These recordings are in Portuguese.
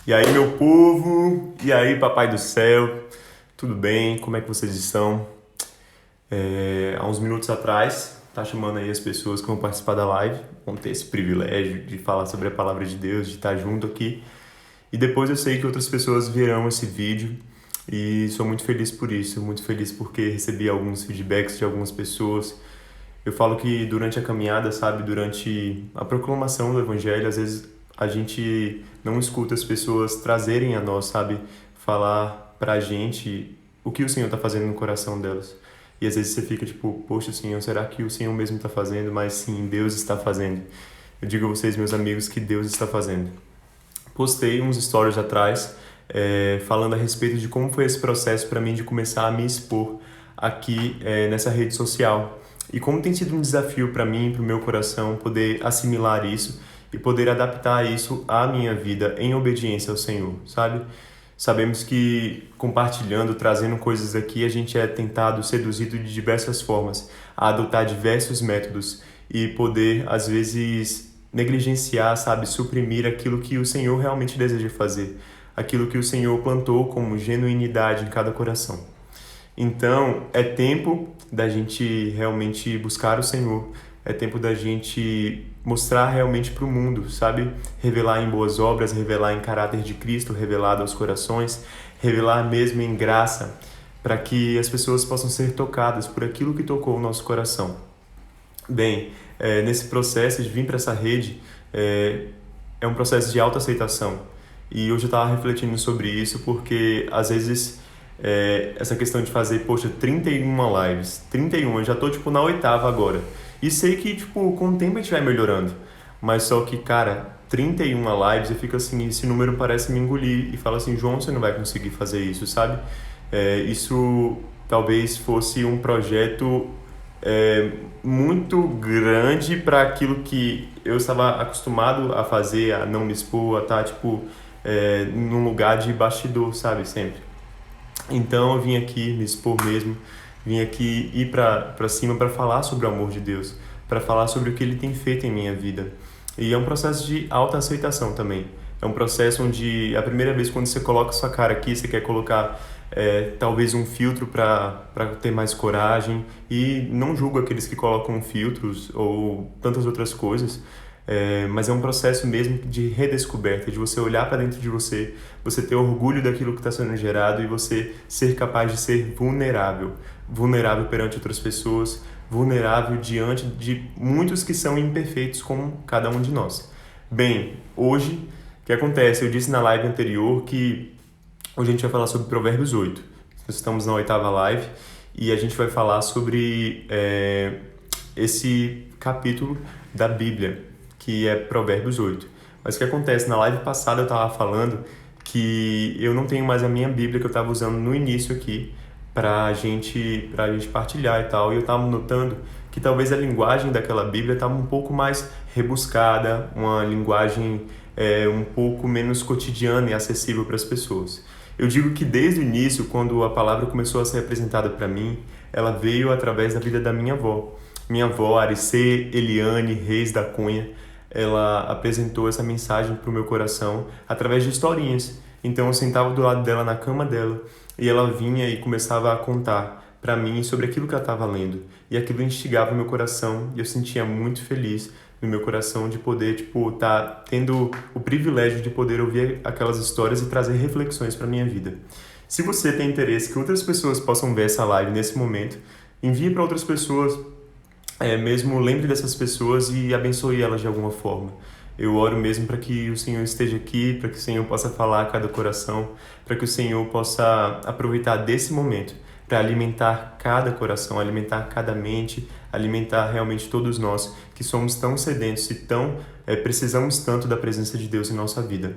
E aí, meu povo? E aí, papai do céu? Tudo bem? Como é que vocês estão? Há uns minutos atrás, tá chamando aí as pessoas que vão participar da live, vão ter esse privilégio de falar sobre a palavra de Deus, de estar junto aqui. E depois eu sei que outras pessoas verão esse vídeo e sou muito feliz por isso, muito feliz porque recebi alguns feedbacks de algumas pessoas. Eu falo que durante a caminhada, sabe, durante a proclamação do evangelho, às vezes a gente não escuta as pessoas trazerem a nós, sabe, falar pra gente o que o Senhor tá fazendo no coração delas. E às vezes você fica tipo, poxa, Senhor, será que o Senhor mesmo está fazendo? Mas sim, Deus está fazendo. Eu digo a vocês, meus amigos, que Deus está fazendo. Postei uns stories atrás falando a respeito de como foi esse processo para mim de começar a me expor aqui nessa rede social. E como tem sido um desafio para mim, para o meu coração, poder assimilar isso e poder adaptar isso à minha vida em obediência ao Senhor, sabe? Sabemos que compartilhando, trazendo coisas aqui, a gente é tentado, seduzido de diversas formas, a adotar diversos métodos e poder, às vezes, negligenciar, sabe, suprimir aquilo que o Senhor realmente deseja fazer, aquilo que o Senhor plantou como genuinidade em cada coração. Então, é tempo da gente realmente buscar o Senhor, é tempo da gente mostrar realmente para o mundo, sabe? Revelar em boas obras, revelar em caráter de Cristo, revelado aos corações, revelar mesmo em graça, para que as pessoas possam ser tocadas por aquilo que tocou o nosso coração. Bem, nesse processo de vir para essa rede, é um processo de autoaceitação. E hoje eu estava refletindo sobre isso porque, às vezes, essa questão de fazer, poxa, 31 lives, 31, eu já tô, tipo, na oitava agora. E sei que, tipo, com o tempo a gente vai melhorando. Mas só que, cara, 31 lives, eu fico assim, esse número parece me engolir. E falo assim, João, você não vai conseguir fazer isso, sabe? Isso talvez fosse um projeto muito grande para aquilo que eu estava acostumado a fazer, a não me expor, a estar, tipo, num lugar de bastidor, sabe, sempre. Então eu vim aqui me expor mesmo, vim aqui ir para cima para falar sobre o amor de Deus, para falar sobre o que Ele tem feito em minha vida. E é um processo de autoaceitação também. É um processo onde a primeira vez quando você coloca sua cara aqui, você quer colocar talvez um filtro para ter mais coragem, e não julgo aqueles que colocam filtros ou tantas outras coisas, mas é um processo mesmo de redescoberta, de você olhar para dentro de você, você ter orgulho daquilo que está sendo gerado e você ser capaz de ser vulnerável, vulnerável perante outras pessoas, vulnerável diante de muitos que são imperfeitos como cada um de nós. Bem, hoje, o que acontece? Eu disse na live anterior que hoje a gente vai falar sobre Provérbios 8. Nós estamos na oitava live e a gente vai falar sobre esse capítulo da Bíblia, que é Provérbios 8. Mas o que acontece? Na live passada eu estava falando que eu não tenho mais a minha Bíblia que eu estava usando no início aqui pra gente partilhar e tal. E eu estava notando que talvez a linguagem daquela Bíblia estava um pouco mais rebuscada, uma linguagem um pouco menos cotidiana e acessível para as pessoas. Eu digo que desde o início, quando a palavra começou a ser apresentada para mim, ela veio através da vida da minha avó. Minha avó, Aricê Eliane Reis da Cunha, ela apresentou essa mensagem para o meu coração através de historinhas. Então eu sentava do lado dela na cama dela e ela vinha e começava a contar para mim sobre aquilo que ela estava lendo. E aquilo instigava o meu coração e eu sentia muito feliz no meu coração de poder, tipo, tá tendo o privilégio de poder ouvir aquelas histórias e trazer reflexões para minha vida. Se você tem interesse que outras pessoas possam ver essa live nesse momento, envie para outras pessoas, mesmo lembre dessas pessoas e abençoe elas de alguma forma. Eu oro mesmo para que o Senhor esteja aqui, para que o Senhor possa falar a cada coração, para que o Senhor possa aproveitar desse momento para alimentar cada coração, alimentar cada mente, alimentar realmente todos nós que somos tão sedentos e tão precisamos tanto da presença de Deus em nossa vida.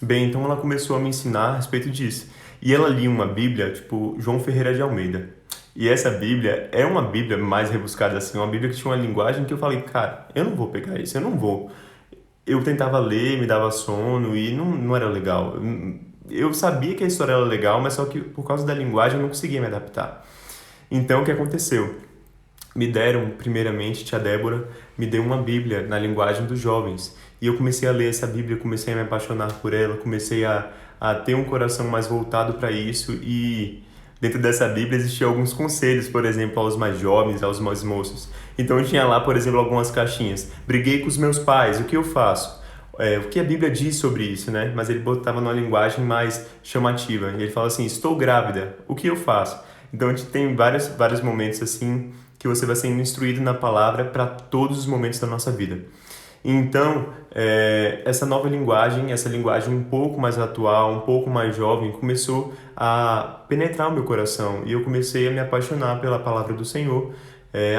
Bem, então ela começou a me ensinar a respeito disso. E ela lia uma Bíblia, tipo João Ferreira de Almeida. E essa Bíblia é uma Bíblia mais rebuscada assim, uma Bíblia que tinha uma linguagem que eu falei, cara, eu não vou pegar isso, eu não vou. Eu tentava ler, me dava sono e não era legal. Eu sabia que a história era legal, mas só que por causa da linguagem eu não conseguia me adaptar. Então o que aconteceu? Me deram, primeiramente, tia Débora me deu uma Bíblia na linguagem dos jovens. E eu comecei a ler essa Bíblia, comecei a me apaixonar por ela, comecei a ter um coração mais voltado para isso. E dentro dessa Bíblia existiam alguns conselhos, por exemplo, aos mais jovens, aos mais moços. Então eu tinha lá, por exemplo, algumas caixinhas. Briguei com os meus pais, o que eu faço? O que a Bíblia diz sobre isso, né? Mas ele botava numa linguagem mais chamativa. E ele fala assim, estou grávida, o que eu faço? Então a gente tem vários momentos assim que você vai sendo instruído na palavra para todos os momentos da nossa vida. Então, essa nova linguagem, essa linguagem um pouco mais atual, um pouco mais jovem, começou a penetrar o meu coração e eu comecei a me apaixonar pela palavra do Senhor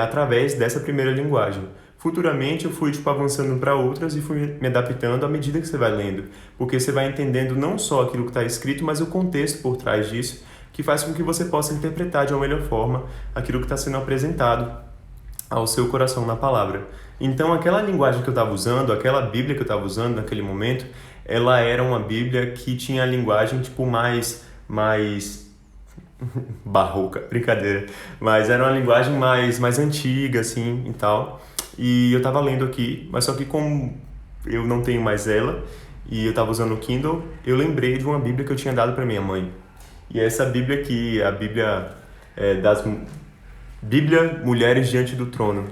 através dessa primeira linguagem. Futuramente eu fui avançando para outras e fui me adaptando à medida que você vai lendo, porque você vai entendendo não só aquilo que está escrito, mas o contexto por trás disso, que faz com que você possa interpretar de uma melhor forma aquilo que está sendo apresentado ao seu coração na palavra. Então, aquela linguagem que eu estava usando, aquela Bíblia que eu estava usando naquele momento, ela era uma Bíblia que tinha a linguagem mais barroca, brincadeira, mas era uma linguagem mais antiga, assim, e tal. E eu estava lendo aqui, mas só que como eu não tenho mais ela, e eu estava usando o Kindle, eu lembrei de uma Bíblia que eu tinha dado para minha mãe. E essa Bíblia aqui, a Bíblia Bíblia Mulheres Diante do Trono.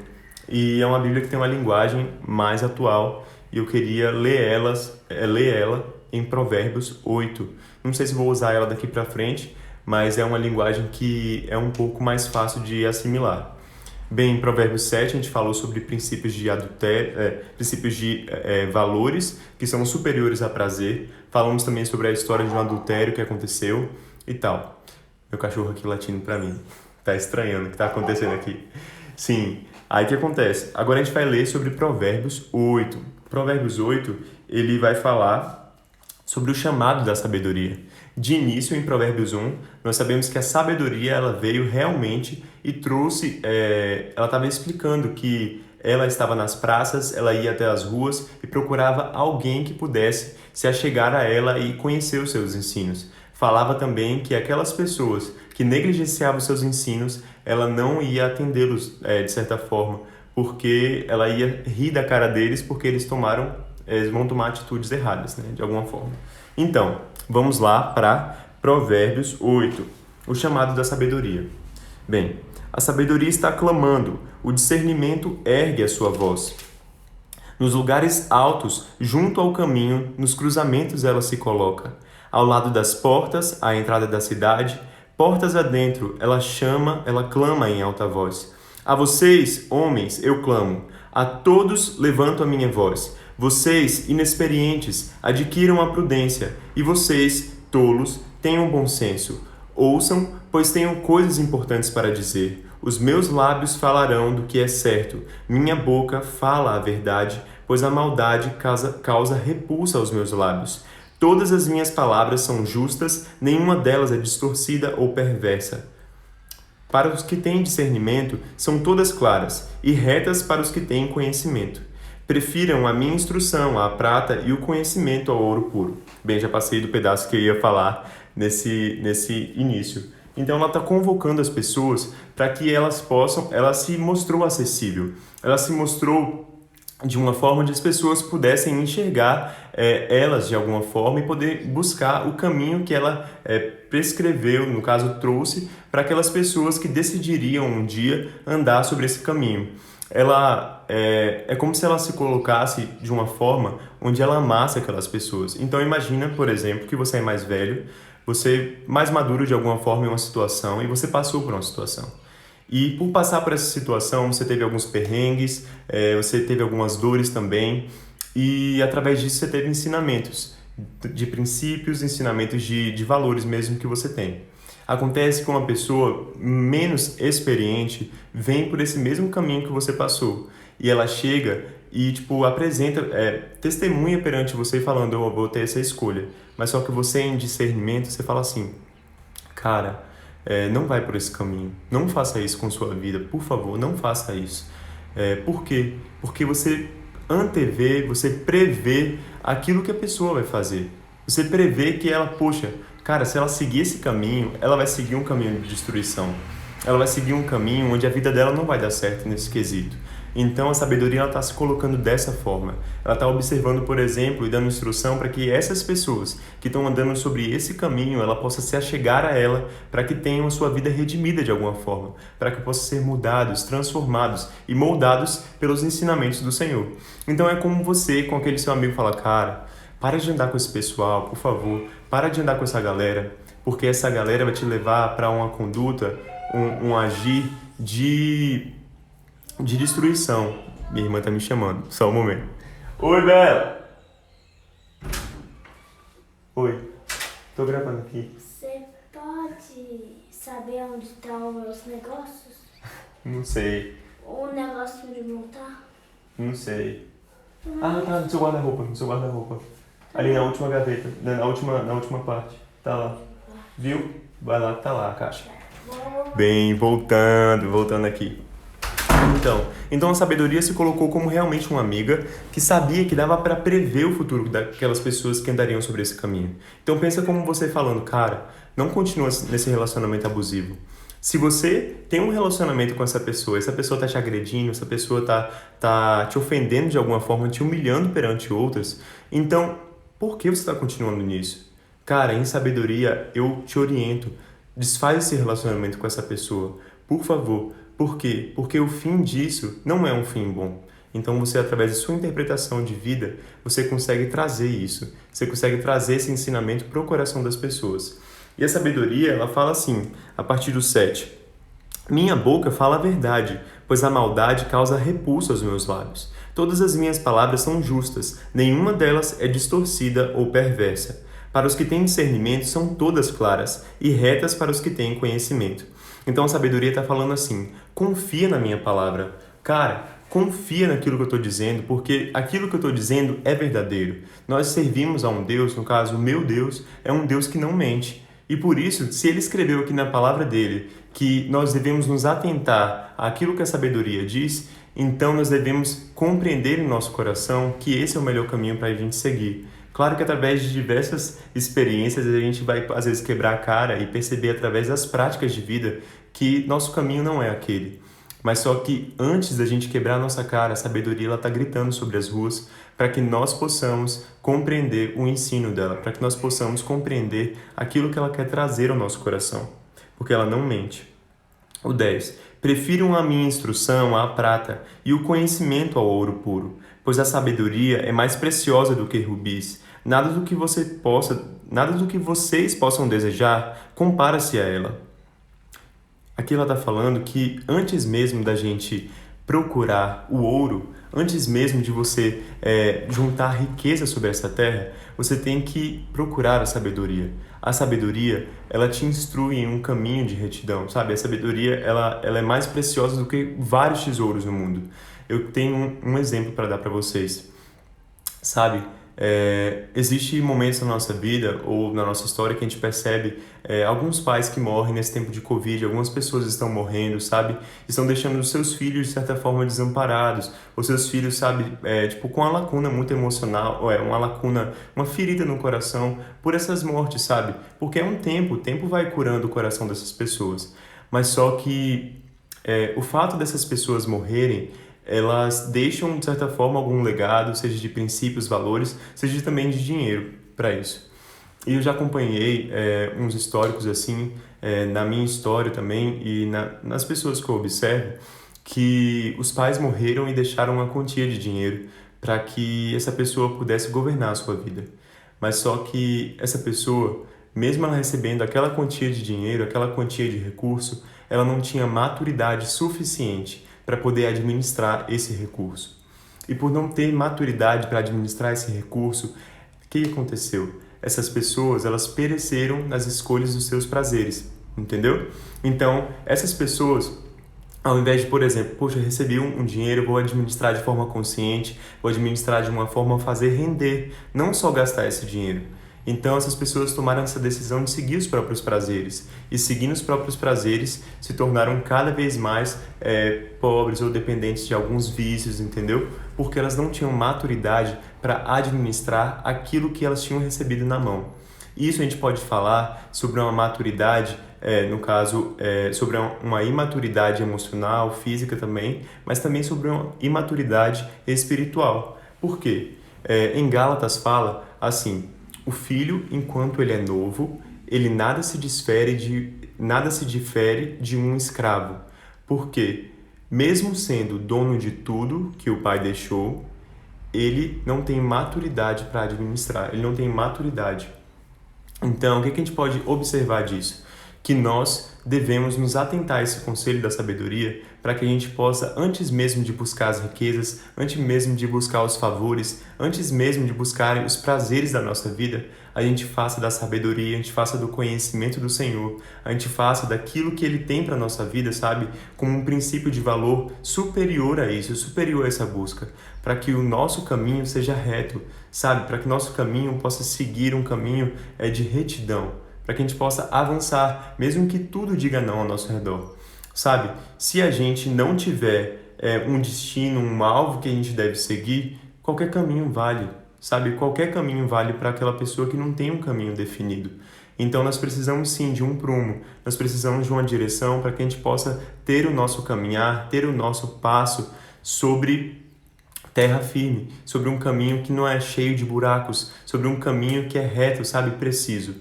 E é uma Bíblia que tem uma linguagem mais atual e eu queria ler ela em Provérbios 8. Não sei se vou usar ela daqui para frente, mas é uma linguagem que é um pouco mais fácil de assimilar. Bem, em Provérbios 7 a gente falou sobre princípios de adultério, princípios de valores que são superiores a prazer. Falamos também sobre a história de um adultério que aconteceu e tal. Meu cachorro aqui latindo para mim. Tá estranhando o que tá acontecendo aqui. Sim, aí o que acontece? Agora a gente vai ler sobre Provérbios 8. Provérbios 8, ele vai falar sobre o chamado da sabedoria. De início, em Provérbios 1, nós sabemos que a sabedoria ela veio realmente e trouxe, ela estava explicando que ela estava nas praças, ela ia até as ruas e procurava alguém que pudesse se achegar a ela e conhecer os seus ensinos. Falava também que aquelas pessoas que negligenciavam seus ensinos, ela não ia atendê-los de certa forma, porque ela ia rir da cara deles porque eles vão tomar atitudes erradas, né, de alguma forma. Então, vamos lá para Provérbios 8, o chamado da sabedoria. Bem, a sabedoria está clamando, o discernimento ergue a sua voz. Nos lugares altos, junto ao caminho, nos cruzamentos ela se coloca. Ao lado das portas, à entrada da cidade, portas adentro, ela clama em alta voz. A vocês, homens, eu clamo. A todos levanto a minha voz. Vocês, inexperientes, adquiram a prudência. E vocês, tolos, tenham bom senso. Ouçam, pois tenho coisas importantes para dizer. Os meus lábios falarão do que é certo. Minha boca fala a verdade, pois a maldade causa repulsa aos meus lábios. Todas as minhas palavras são justas, nenhuma delas é distorcida ou perversa. Para os que têm discernimento, são todas claras, e retas para os que têm conhecimento. Prefiram a minha instrução à prata e o conhecimento ao ouro puro. Bem, já passei do pedaço que eu ia falar nesse início. Então ela está convocando as pessoas para que ela se mostrou acessível, ela se mostrou de uma forma onde as pessoas pudessem enxergar elas de alguma forma e poder buscar o caminho que ela prescreveu, no caso trouxe, para aquelas pessoas que decidiriam um dia andar sobre esse caminho. Ela é como se ela se colocasse de uma forma onde ela amasse aquelas pessoas. Então imagina, por exemplo, que você é mais velho, você é mais maduro de alguma forma em uma situação e você passou por uma situação. E por passar por essa situação, você teve alguns perrengues, você teve algumas dores também, e através disso você teve ensinamentos de princípios, ensinamentos de valores mesmo que você tem. Acontece que uma pessoa menos experiente vem por esse mesmo caminho que você passou, e ela chega e apresenta, testemunha perante você falando, eu vou ter essa escolha. Mas só que você em discernimento, você fala assim, cara, não vai por esse caminho, não faça isso com sua vida, por favor, não faça isso. Por quê? Porque você antevê, você prevê aquilo que a pessoa vai fazer. Você prevê que ela, poxa, cara, se ela seguir esse caminho, ela vai seguir um caminho de destruição. Ela vai seguir um caminho onde a vida dela não vai dar certo nesse quesito. Então a sabedoria está se colocando dessa forma. Ela está observando, por exemplo, e dando instrução para que essas pessoas que estão andando sobre esse caminho, ela possa se achegar a ela para que tenham a sua vida redimida de alguma forma, para que possam ser mudados, transformados e moldados pelos ensinamentos do Senhor. Então é como você, com aquele seu amigo, fala, cara, para de andar com esse pessoal, por favor, para de andar com essa galera, porque essa galera vai te levar para uma conduta, um agir de destruição. Minha irmã tá me chamando, só um momento. Oi, Bela! Oi, tô gravando aqui. Você pode saber onde estão os meus negócios? Não sei, O negócio de montar? não sei. Ah, tá, no seu guarda-roupa. Ali na última gaveta, na última parte. Tá lá. Viu? Vai lá, tá lá a caixa. Bem, voltando aqui. Então a sabedoria se colocou como realmente uma amiga que sabia que dava para prever o futuro daquelas pessoas que andariam sobre esse caminho. Então pensa como você falando, cara, não continua nesse relacionamento abusivo. Se você tem um relacionamento com essa pessoa tá te agredindo, essa pessoa tá te ofendendo de alguma forma, te humilhando perante outras, então por que você está continuando nisso? Cara, em sabedoria eu te oriento, desfaz esse relacionamento com essa pessoa, por favor. Por quê? Porque o fim disso não é um fim bom. Então você, através de sua interpretação de vida, você consegue trazer isso. Você consegue trazer esse ensinamento para o coração das pessoas. E a sabedoria, ela fala assim, a partir do 7. Minha boca fala a verdade, pois a maldade causa repulso aos meus lábios. Todas as minhas palavras são justas, nenhuma delas é distorcida ou perversa. Para os que têm discernimento, são todas claras, e retas para os que têm conhecimento. Então a sabedoria está falando assim, confia na minha palavra. Cara, confia naquilo que eu estou dizendo, porque aquilo que eu estou dizendo é verdadeiro. Nós servimos a um Deus, no caso, o meu Deus, é um Deus que não mente. E por isso, se ele escreveu aqui na palavra dele que nós devemos nos atentar àquilo que a sabedoria diz, então nós devemos compreender em nosso coração que esse é o melhor caminho para a gente seguir. Claro que através de diversas experiências a gente vai às vezes quebrar a cara e perceber através das práticas de vida que nosso caminho não é aquele. Mas só que antes da gente quebrar a nossa cara, a sabedoria está gritando sobre as ruas para que nós possamos compreender o ensino dela, para que nós possamos compreender aquilo que ela quer trazer ao nosso coração, porque ela não mente. O 10. Prefiram a minha instrução à prata e o conhecimento ao ouro puro, pois a sabedoria é mais preciosa do que rubis. Nada do que vocês possam desejar compara-se a ela. Aqui ela está falando que antes mesmo da gente procurar o ouro, antes mesmo de você juntar riqueza sobre essa terra, você tem que procurar a sabedoria. A sabedoria, ela te instrui em um caminho de retidão, sabe? A sabedoria, ela é mais preciosa do que vários tesouros no mundo. Eu tenho um exemplo para dar para vocês, sabe? Existe momentos na nossa vida ou na nossa história que a gente percebe alguns pais que morrem nesse tempo de Covid, algumas pessoas estão morrendo, sabe? Estão deixando os seus filhos, de certa forma, desamparados. Os seus filhos, sabe, com uma lacuna muito emocional, uma lacuna, uma ferida no coração por essas mortes, sabe? Porque é um tempo, o tempo vai curando o coração dessas pessoas. Mas só que o fato dessas pessoas morrerem, elas deixam, de certa forma, algum legado, seja de princípios, valores, seja também de dinheiro para isso. E eu já acompanhei uns históricos assim, na minha história também, e nas pessoas que eu observo, que os pais morreram e deixaram uma quantia de dinheiro para que essa pessoa pudesse governar a sua vida. Mas só que essa pessoa, mesmo ela recebendo aquela quantia de dinheiro, aquela quantia de recurso, ela não tinha maturidade suficiente para poder administrar esse recurso. E por não ter maturidade para administrar esse recurso, o que aconteceu? Essas pessoas, elas pereceram nas escolhas dos seus prazeres, entendeu? Então, essas pessoas, ao invés de, por exemplo, poxa, eu recebi um dinheiro, vou administrar de forma consciente, vou administrar de uma forma a fazer render, não só gastar esse dinheiro. Então essas pessoas tomaram essa decisão de seguir os próprios prazeres. E seguindo os próprios prazeres, se tornaram cada vez mais pobres ou dependentes de alguns vícios, entendeu? Porque elas não tinham maturidade para administrar aquilo que elas tinham recebido na mão. Isso a gente pode falar sobre uma maturidade, no caso, sobre uma imaturidade emocional, física também, mas também sobre uma imaturidade espiritual. Por quê? Em Gálatas fala assim: o filho, enquanto ele é novo, ele nada se difere de um escravo. Por quê? Mesmo sendo dono de tudo que o pai deixou, ele não tem maturidade para administrar, ele não tem maturidade. Então, o que a gente pode observar disso? Que nós devemos nos atentar a esse conselho da sabedoria para que a gente possa, antes mesmo de buscar as riquezas, antes mesmo de buscar os favores, antes mesmo de buscar os prazeres da nossa vida, a gente faça da sabedoria, a gente faça do conhecimento do Senhor, a gente faça daquilo que Ele tem para a nossa vida, sabe? Como um princípio de valor superior a isso, superior a essa busca, para que o nosso caminho seja reto, sabe? Para que o nosso caminho possa seguir um caminho de retidão, para que a gente possa avançar, mesmo que tudo diga não ao nosso redor. Sabe, se a gente não tiver um destino, um alvo que a gente deve seguir, qualquer caminho vale, sabe? Qualquer caminho vale para aquela pessoa que não tem um caminho definido. Então nós precisamos sim de um prumo, nós precisamos de uma direção para que a gente possa ter o nosso caminhar, ter o nosso passo sobre terra firme, sobre um caminho que não é cheio de buracos, sobre um caminho que é reto, sabe? Preciso.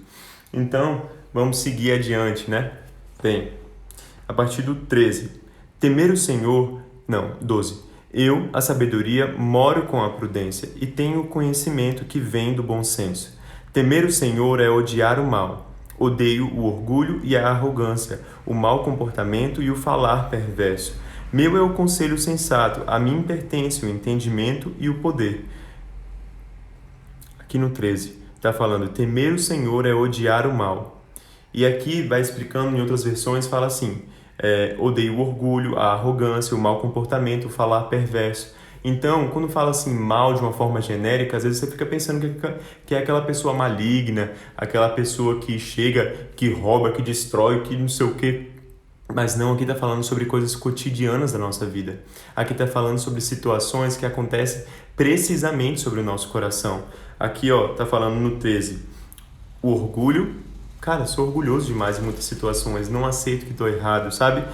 Então, vamos seguir adiante, né? Bem, a partir do 13. Temer o Senhor... Não, 12. Eu, a sabedoria, moro com a prudência e tenho o conhecimento que vem do bom senso. Temer o Senhor é odiar o mal. Odeio o orgulho e a arrogância, o mau comportamento e o falar perverso. Meu é o conselho sensato, a mim pertence o entendimento e o poder. Aqui no 13. Está falando, temer o Senhor é odiar o mal. E aqui vai explicando, em outras versões, fala assim, odeio o orgulho, a arrogância, o mau comportamento, o falar perverso. Então, quando fala assim mal de uma forma genérica, às vezes você fica pensando que é aquela pessoa maligna, aquela pessoa que chega, que rouba, que destrói, que não sei o quê. Mas não, aqui está falando sobre coisas cotidianas da nossa vida. Aqui está falando sobre situações que acontecem precisamente sobre o nosso coração. Aqui, ó, tá falando no 13. O orgulho. Cara, sou orgulhoso demais em muitas situações. Não aceito que estou errado, sabe?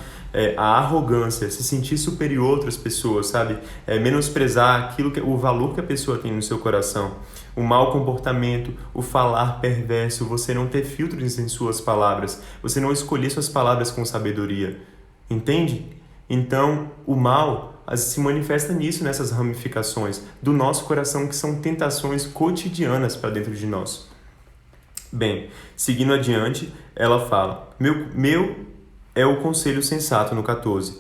A arrogância, se sentir superior a outras pessoas, sabe? Menosprezar o valor que a pessoa tem no seu coração. O mau comportamento, o falar perverso, você não ter filtros em suas palavras, você não escolher suas palavras com sabedoria. Entende? Então, o mal se manifesta nisso, nessas ramificações do nosso coração, que são tentações cotidianas para dentro de nós. Bem, seguindo adiante, ela fala, meu é o conselho sensato no 14.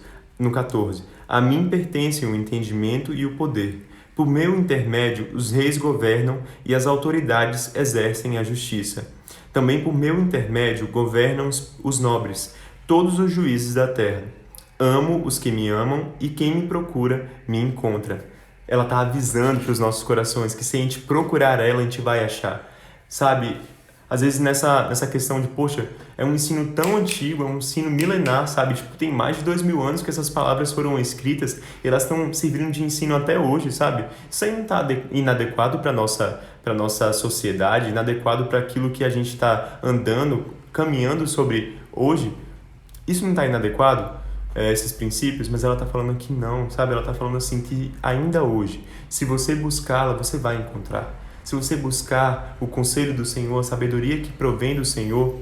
A mim pertencem o entendimento e o poder. Por meu intermédio, os reis governam e as autoridades exercem a justiça. Também por meu intermédio governam os nobres, todos os juízes da terra. Amo os que me amam e quem me procura me encontra. Ela está avisando para os nossos corações que se a gente procurar ela, a gente vai achar. Sabe, às vezes nessa questão de, poxa, é um ensino tão antigo, é um ensino milenar, sabe? Tipo, tem mais de 2000 anos que essas palavras foram escritas e elas estão servindo de ensino até hoje, sabe? Isso aí não está inadequado para nossa sociedade, inadequado para aquilo que a gente está andando, caminhando sobre hoje. Isso não está inadequado, esses princípios, mas ela está falando que não, sabe? Ela está falando assim que ainda hoje, se você buscá-la, você vai encontrar. Se você buscar o conselho do Senhor, a sabedoria que provém do Senhor,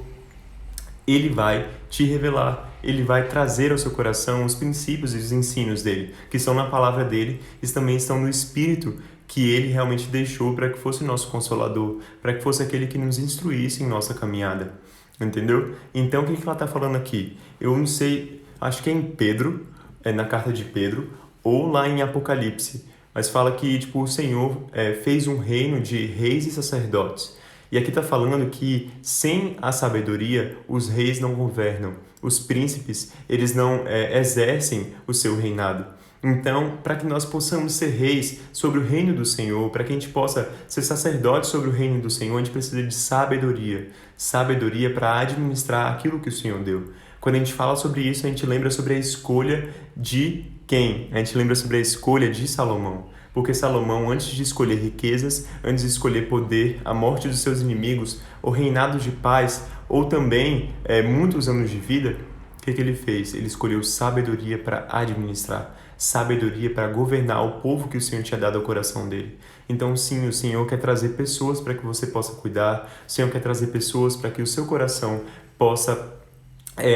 Ele vai te revelar, Ele vai trazer ao seu coração os princípios e os ensinos dEle, que estão na palavra dEle e também estão no Espírito que Ele realmente deixou para que fosse o nosso Consolador, para que fosse aquele que nos instruísse em nossa caminhada. Entendeu? Então, o que ela está falando aqui? Eu não sei, acho que é em Pedro, na carta de Pedro, ou lá em Apocalipse, mas fala que tipo, o Senhor fez um reino de reis e sacerdotes. E aqui está falando que sem a sabedoria, os reis não governam. Os príncipes, eles não exercem o seu reinado. Então, para que nós possamos ser reis sobre o reino do Senhor, para que a gente possa ser sacerdote sobre o reino do Senhor, a gente precisa de sabedoria. Sabedoria para administrar aquilo que o Senhor deu. Quando a gente fala sobre isso, a gente lembra sobre a escolha de quem? A gente lembra sobre a escolha de Salomão. Porque Salomão, antes de escolher riquezas, antes de escolher poder, a morte dos seus inimigos, ou reinado de paz, ou também muitos anos de vida, o que ele fez? Ele escolheu sabedoria para administrar, sabedoria para governar o povo que o Senhor tinha dado ao coração dele. Então, sim, o Senhor quer trazer pessoas para que você possa cuidar, o Senhor quer trazer pessoas para que o seu coração possa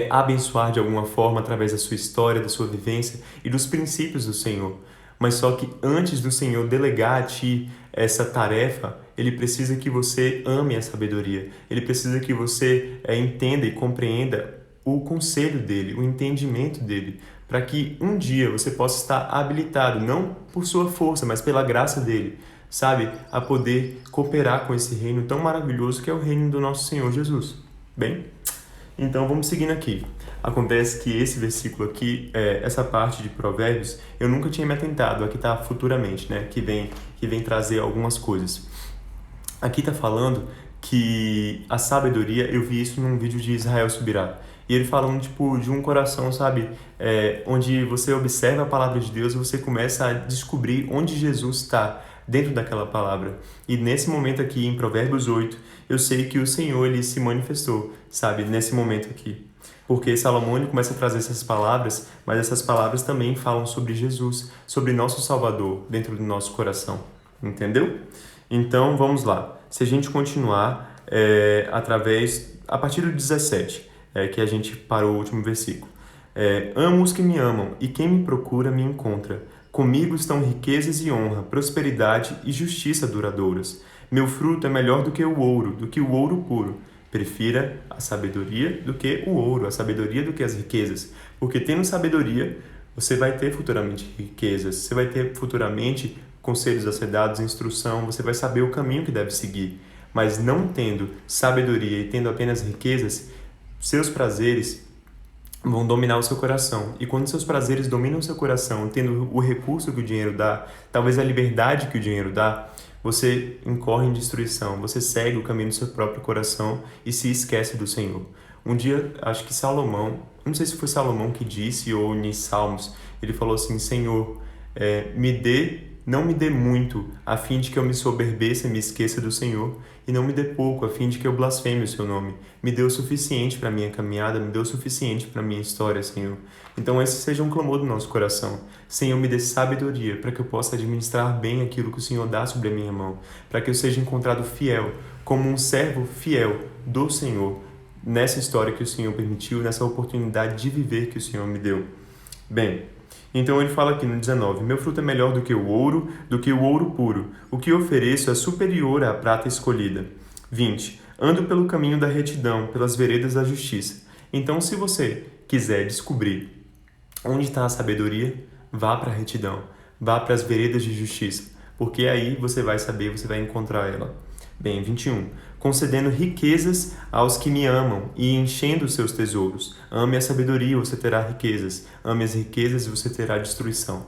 abençoar de alguma forma através da sua história, da sua vivência e dos princípios do Senhor. Mas só que antes do Senhor delegar a ti essa tarefa, Ele precisa que você ame a sabedoria. Ele precisa que você entenda e compreenda o conselho dEle, o entendimento dEle, para que um dia você possa estar habilitado, não por sua força, mas pela graça dEle, sabe? A poder cooperar com esse reino tão maravilhoso que é o reino do nosso Senhor Jesus. Bem? Então vamos seguindo aqui. Acontece que esse versículo aqui, essa parte de Provérbios, eu nunca tinha me atentado. Aqui está futuramente, né? Que vem trazer algumas coisas. Aqui está falando que a sabedoria, eu vi isso num vídeo de Israel Subirá. E ele falando de um coração, sabe? Onde você observa a palavra de Deus e você começa a descobrir onde Jesus está dentro daquela palavra. E nesse momento aqui, em Provérbios 8, eu sei que o Senhor, Ele se manifestou, sabe? Nesse momento aqui. Porque Salomão, ele começa a trazer essas palavras, mas essas palavras também falam sobre Jesus, sobre nosso Salvador dentro do nosso coração. Entendeu? Então, vamos lá. Se a gente continuar a partir do 17, que a gente parou o último versículo. Amo os que me amam, e quem me procura me encontra. Comigo estão riquezas e honra, prosperidade e justiça duradouras. Meu fruto é melhor do que o ouro puro. Prefira a sabedoria do que o ouro, a sabedoria do que as riquezas. Porque tendo sabedoria, você vai ter futuramente riquezas, você vai ter futuramente conselhos a ser dados, instrução, você vai saber o caminho que deve seguir. Mas não tendo sabedoria e tendo apenas riquezas, seus prazeres vão dominar o seu coração. E quando seus prazeres dominam o seu coração, tendo o recurso que o dinheiro dá, talvez a liberdade que o dinheiro dá, você incorre em destruição, você segue o caminho do seu próprio coração e se esquece do Senhor. Um dia, acho que Salomão, não sei se foi Salomão que disse ou em Salmos, ele falou assim: Senhor, não me dê muito, a fim de que eu me soberbeça e me esqueça do Senhor, e não me dê pouco, a fim de que eu blasfeme o seu nome. Me dê o suficiente para a minha caminhada, me dê o suficiente para a minha história, Senhor. Então esse seja um clamor do nosso coração. Senhor, me dê sabedoria para que eu possa administrar bem aquilo que o Senhor dá sobre a minha mão, para que eu seja encontrado fiel, como um servo fiel do Senhor, nessa história que o Senhor permitiu, nessa oportunidade de viver que o Senhor me deu. Bem, então ele fala aqui no 19: meu fruto é melhor do que o ouro puro. O que ofereço é superior à prata escolhida. 20. Ando pelo caminho da retidão, pelas veredas da justiça. Então, se você quiser descobrir onde está a sabedoria, vá para a retidão, vá para as veredas de justiça, porque aí você vai saber, você vai encontrar ela. Bem, 21. Concedendo riquezas aos que me amam e enchendo os seus tesouros. Ame a sabedoria, você terá riquezas. Ame as riquezas e você terá destruição.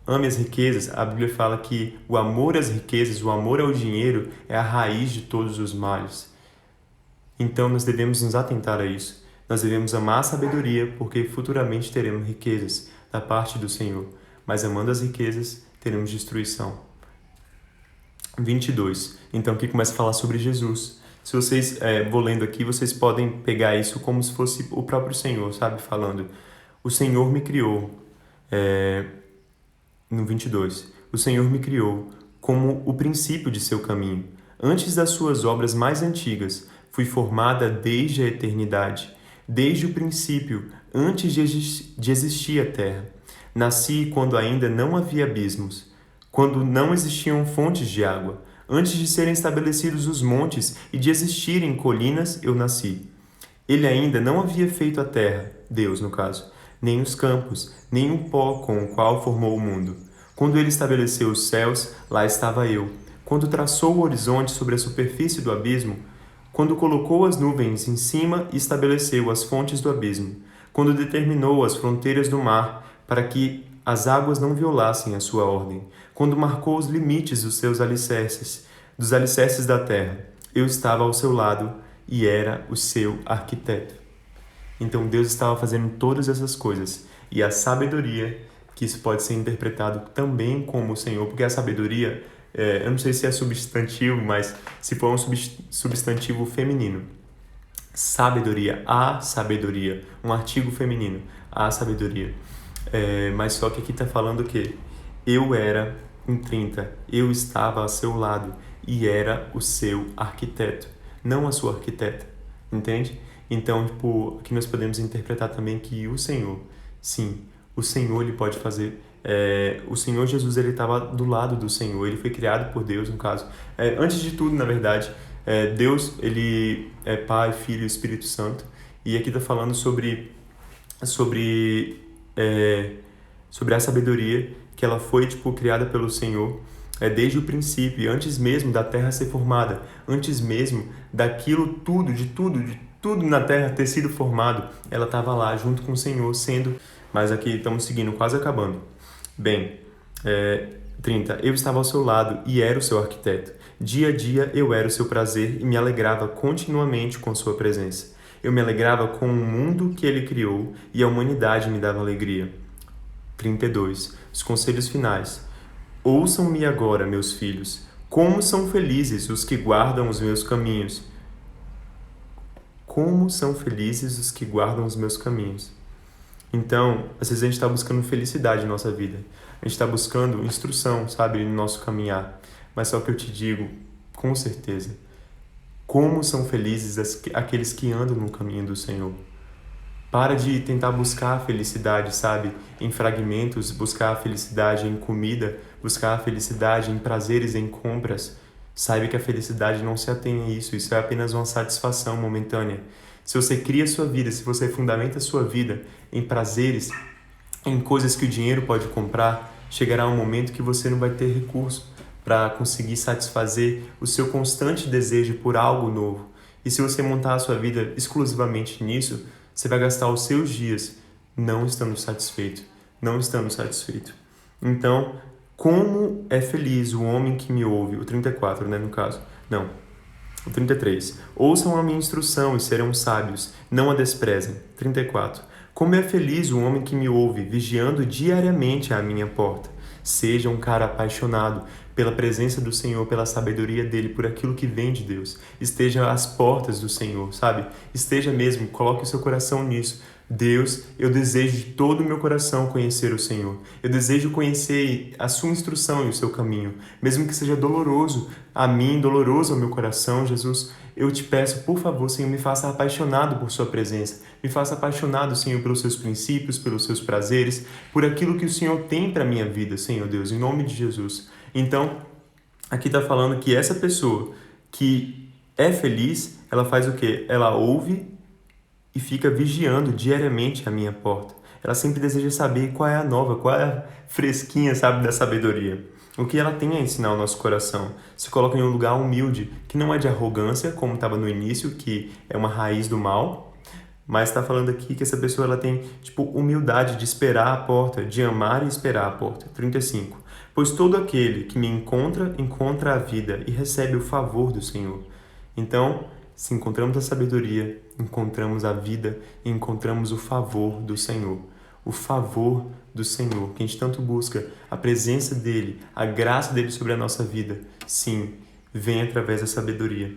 Ame as riquezas, a Bíblia fala que o amor às riquezas, o amor ao dinheiro é a raiz de todos os males. Então nós devemos nos atentar a isso. Nós devemos amar a sabedoria, porque futuramente teremos riquezas da parte do Senhor. Mas amando as riquezas, teremos destruição. 22. Então aqui começa a falar sobre Jesus. Se vocês, vou lendo aqui, vocês podem pegar isso como se fosse o próprio Senhor, sabe? Falando: o Senhor me criou. No 22. O Senhor me criou como o princípio de seu caminho. Antes das suas obras mais antigas, fui formada desde a eternidade. Desde o princípio, antes de existir a terra. Nasci quando ainda não havia abismos, quando não existiam fontes de água. Antes de serem estabelecidos os montes e de existirem colinas, eu nasci. Ele ainda não havia feito a terra, Deus no caso, nem os campos, nem o pó com o qual formou o mundo. Quando ele estabeleceu os céus, lá estava eu. Quando traçou o horizonte sobre a superfície do abismo, quando colocou as nuvens em cima e estabeleceu as fontes do abismo, quando determinou as fronteiras do mar para que as águas não violassem a sua ordem, quando marcou os limites dos seus alicerces, dos alicerces da terra, eu estava ao seu lado e era o seu arquiteto. Então Deus estava fazendo todas essas coisas, e a sabedoria que isso pode ser interpretado também como o Senhor, porque a sabedoria, eu não sei se é substantivo, mas se for um substantivo feminino, sabedoria, a sabedoria, um artigo feminino, a sabedoria. Mas só que aqui está falando o quê? Eu era, em 30, eu estava ao seu lado e era o seu arquiteto, não a sua arquiteta, entende? Então, tipo, aqui nós podemos interpretar também que o Senhor, sim, o Senhor ele pode fazer. O Senhor Jesus ele estava do lado do Senhor, ele foi criado por Deus, no caso. Antes de tudo, na verdade, Deus ele é Pai, Filho e Espírito Santo. E aqui está falando sobre a sabedoria que ela foi tipo criada pelo Senhor desde o princípio, antes mesmo da terra ser formada, antes mesmo daquilo tudo, de tudo na terra ter sido formado, ela estava lá junto com o Senhor sendo. Mas aqui estamos seguindo, quase acabando. Bem, 30. Eu estava ao seu lado e era o seu arquiteto. Dia a dia eu era o seu prazer e me alegrava continuamente com sua presença. Eu me alegrava com o mundo que ele criou e a humanidade me dava alegria. 32. Os conselhos finais. Ouçam-me agora, meus filhos. Como são felizes os que guardam os meus caminhos. Como são felizes os que guardam os meus caminhos. Então, às vezes a gente está buscando felicidade na nossa vida. A gente está buscando instrução, sabe, no nosso caminhar. Mas só que eu te digo, com certeza, como são felizes aqueles que andam no caminho do Senhor. Para de tentar buscar a felicidade, sabe, em fragmentos, buscar a felicidade em comida, buscar a felicidade em prazeres, em compras. Saiba que a felicidade não se atém a isso, isso é apenas uma satisfação momentânea. Se você cria a sua vida, se você fundamenta a sua vida em prazeres, em coisas que o dinheiro pode comprar, chegará um momento que você não vai ter recurso para conseguir satisfazer o seu constante desejo por algo novo. E se você montar a sua vida exclusivamente nisso, você vai gastar os seus dias não estando satisfeito, não estando satisfeito. Então, como é feliz o homem que me ouve, o 34, né, no caso, não, o 33. Ouçam a minha instrução e serão sábios, não a desprezem. 34. Como é feliz o homem que me ouve, vigiando diariamente à minha porta. Seja um cara apaixonado pela presença do Senhor, pela sabedoria dele, por aquilo que vem de Deus. Esteja às portas do Senhor, sabe? Esteja mesmo, coloque o seu coração nisso. Deus, eu desejo de todo o meu coração conhecer o Senhor. Eu desejo conhecer a sua instrução e o seu caminho. Mesmo que seja doloroso a mim, doloroso ao meu coração, Jesus, eu te peço, por favor, Senhor, me faça apaixonado por sua presença. Me faça apaixonado, Senhor, pelos seus princípios, pelos seus prazeres, por aquilo que o Senhor tem para a minha vida, Senhor Deus, em nome de Jesus. Então, aqui está falando que essa pessoa que é feliz, ela faz o quê? Ela ouve e fica vigiando diariamente a minha porta. Ela sempre deseja saber qual é a nova, qual é a fresquinha, sabe, da sabedoria. O que ela tem a ensinar ao nosso coração. Se coloca em um lugar humilde, que não é de arrogância, como estava no início, que é uma raiz do mal, mas está falando aqui que essa pessoa ela tem humildade de esperar a porta, de amar e esperar a porta. 35. Pois todo aquele que me encontra, encontra a vida e recebe o favor do Senhor. Então, se encontramos a sabedoria, encontramos a vida e encontramos o favor do Senhor. O favor do Senhor, que a gente tanto busca, a presença dEle, a graça dEle sobre a nossa vida, sim, vem através da sabedoria.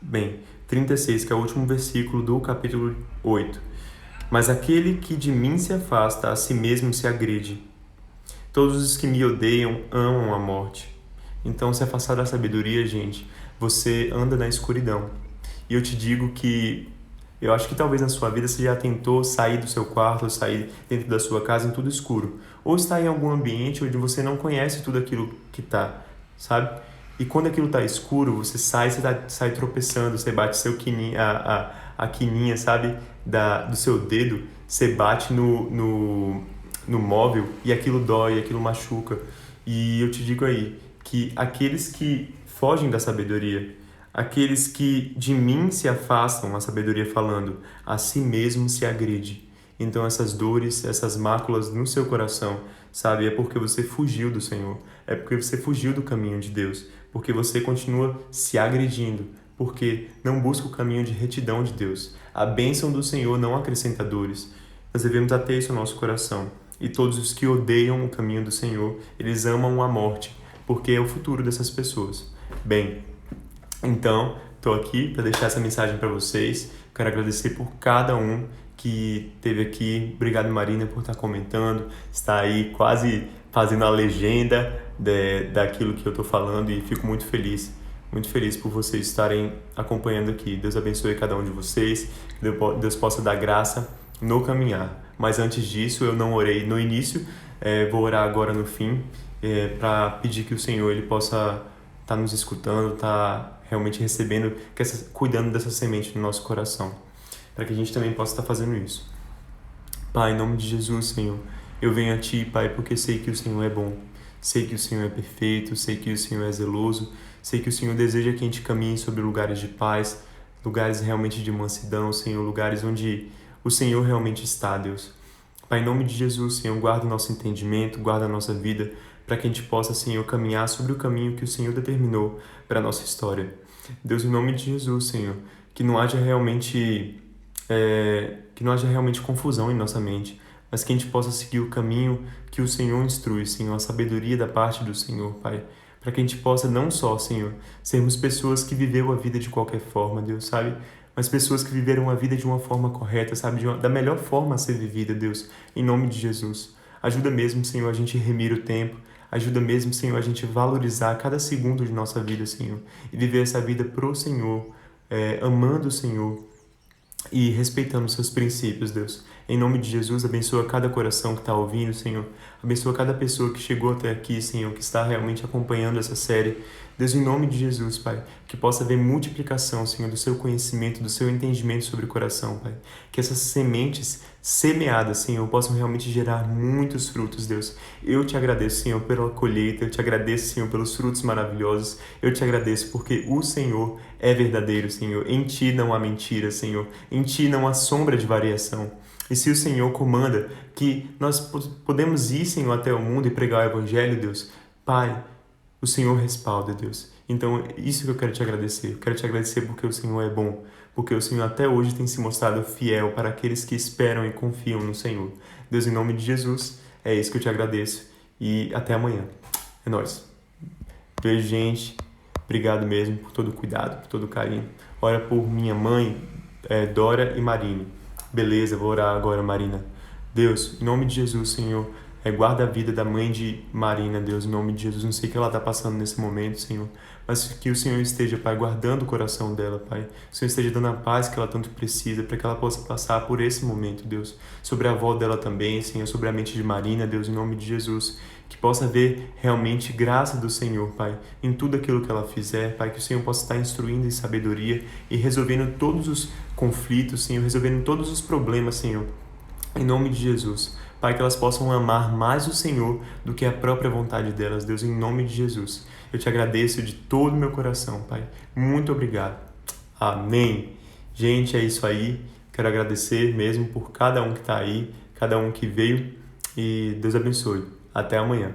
Bem, 36, que é o último versículo do capítulo 8. Mas aquele que de mim se afasta, a si mesmo se agride. Todos os que me odeiam amam a morte. Então, se afastar da sabedoria, gente, você anda na escuridão. E eu te digo que eu acho que talvez na sua vida você já tentou sair do seu quarto, ou sair dentro da sua casa em tudo escuro. Ou está em algum ambiente onde você não conhece tudo aquilo que está, sabe? E quando aquilo está escuro, você sai tropeçando, você bate seu quininho, a quininha, sabe? Do seu dedo, você bate no móvel e aquilo dói, aquilo machuca. E eu te digo aí que aqueles que fogem da sabedoria, aqueles que de mim se afastam, a sabedoria falando, a si mesmo se agride. Então essas dores, essas máculas no seu coração, sabe, é porque você fugiu do Senhor, é porque você fugiu do caminho de Deus, porque você continua se agredindo, porque não busca o caminho de retidão de Deus. A bênção do Senhor não acrescenta dores. Nós devemos ater isso ao nosso coração. e todos os que odeiam o caminho do Senhor, eles amam a morte, porque é o futuro dessas pessoas. Bem, então, estou aqui para deixar essa mensagem para vocês. Quero agradecer por cada um que esteve aqui. Obrigado, Marina, por estar comentando, está aí quase fazendo a legenda daquilo que eu estou falando, e fico muito feliz por vocês estarem acompanhando aqui. Deus abençoe cada um de vocês, que Deus possa dar graça no caminhar. Mas antes disso, eu não orei no início, vou orar agora no fim, para pedir que o Senhor ele possa estar nos escutando, estar realmente recebendo, cuidando dessa semente no nosso coração, para que a gente também possa estar fazendo isso. Pai, em nome de Jesus, Senhor, eu venho a Ti, Pai, porque sei que o Senhor é bom, sei que o Senhor é perfeito, sei que o Senhor é zeloso, sei que o Senhor deseja que a gente caminhe sobre lugares de paz, lugares realmente de mansidão, Senhor, lugares onde o Senhor realmente está, Deus. Pai, em nome de Jesus, Senhor, guarda o nosso entendimento, guarda a nossa vida, para que a gente possa, Senhor, caminhar sobre o caminho que o Senhor determinou para a nossa história. Deus, em nome de Jesus, Senhor, que não haja realmente confusão em nossa mente, mas que a gente possa seguir o caminho que o Senhor instrui, Senhor, a sabedoria da parte do Senhor, Pai, para que a gente possa não só, Senhor, sermos pessoas que viveu a vida de qualquer forma, Deus, sabe? Mas pessoas que viveram a vida de uma forma correta, sabe? Da melhor forma a ser vivida, Deus, em nome de Jesus. Ajuda mesmo, Senhor, a gente remir o tempo, ajuda mesmo, Senhor, a gente valorizar cada segundo de nossa vida, Senhor, e viver essa vida pro Senhor, amando o Senhor e respeitando os seus princípios, Deus. Em nome de Jesus, abençoa cada coração que está ouvindo, Senhor. Abençoa cada pessoa que chegou até aqui, Senhor, que está realmente acompanhando essa série. Deus, em nome de Jesus, Pai, que possa haver multiplicação, Senhor, do seu conhecimento, do seu entendimento sobre o coração, Pai. Que essas sementes semeadas, Senhor, possam realmente gerar muitos frutos, Deus. Eu te agradeço, Senhor, pela colheita. Eu te agradeço, Senhor, pelos frutos maravilhosos. Eu te agradeço porque o Senhor é verdadeiro, Senhor. Em Ti não há mentira, Senhor. Em Ti não há sombra de variação. E se o Senhor comanda que nós podemos ir, Senhor, até o mundo e pregar o Evangelho, Deus, Pai, o Senhor respalda, Deus. Então, isso que eu quero te agradecer. Eu quero te agradecer porque o Senhor é bom, porque o Senhor até hoje tem se mostrado fiel para aqueles que esperam e confiam no Senhor. Deus, em nome de Jesus, é isso que eu te agradeço. E até amanhã. É nóis. Beijo, gente. Obrigado mesmo por todo o cuidado, por todo o carinho. Ora por minha mãe, Dora e Marine. Beleza, vou orar agora, Marina. Deus, em nome de Jesus, Senhor, guarda a vida da mãe de Marina, Deus, em nome de Jesus. Não sei o que ela está passando nesse momento, Senhor, mas que o Senhor esteja, Pai, guardando o coração dela, Pai. O Senhor esteja dando a paz que ela tanto precisa, para que ela possa passar por esse momento, Deus. Sobre a avó dela também, Senhor, sobre a mente de Marina, Deus, em nome de Jesus. Que possa haver realmente graça do Senhor, Pai, em tudo aquilo que ela fizer, Pai, que o Senhor possa estar instruindo em sabedoria e resolvendo todos os conflitos, Senhor, resolvendo todos os problemas, Senhor, em nome de Jesus. Pai, que elas possam amar mais o Senhor do que a própria vontade delas, Deus, em nome de Jesus. Eu te agradeço de todo o meu coração, Pai. Muito obrigado. Amém. Gente, é isso aí. Quero agradecer mesmo por cada um que está aí, cada um que veio, e Deus abençoe. Até amanhã.